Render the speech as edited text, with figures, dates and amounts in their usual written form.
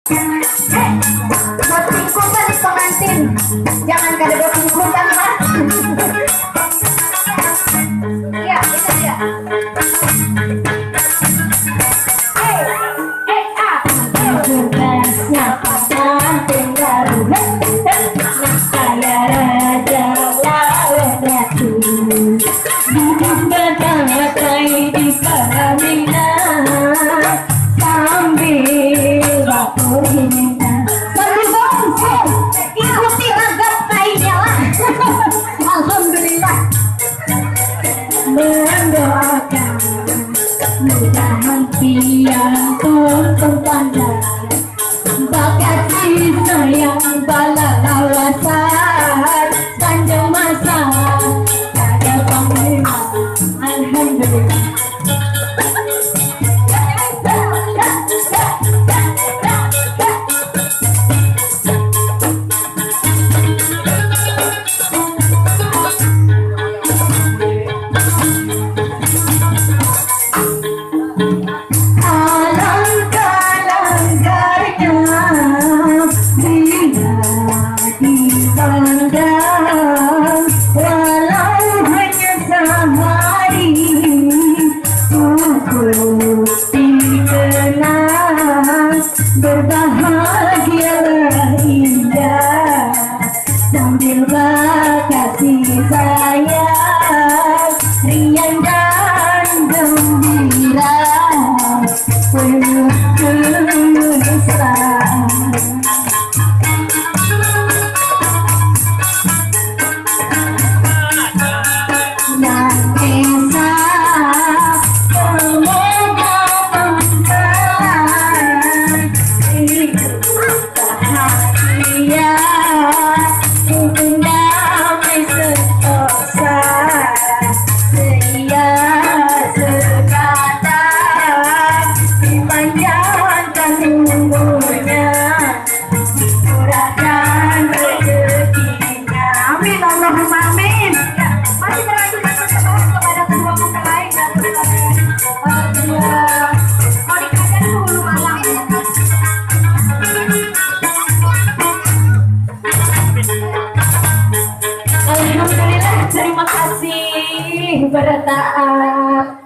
Satu ikutan di pengantin, jangan kada dua ikutan ha. Iya, bisa ya. Tugasnya pengantin baru, saya raja lawan ratu, duduk bertangkai di pelaminan sambil baku minta. Ikuti ragam lainnya lah. Alhamdulillah. Mendoakan mudahan tiang tuntung pandang, bakat si sayang bala lawasan panjang masa ada panglima. Alhamdulillah. Berbahagialah indah sambil kasih sayang, riang dan gembira penuh kemesraan. Alhamdulillah, terima kasih bertaat.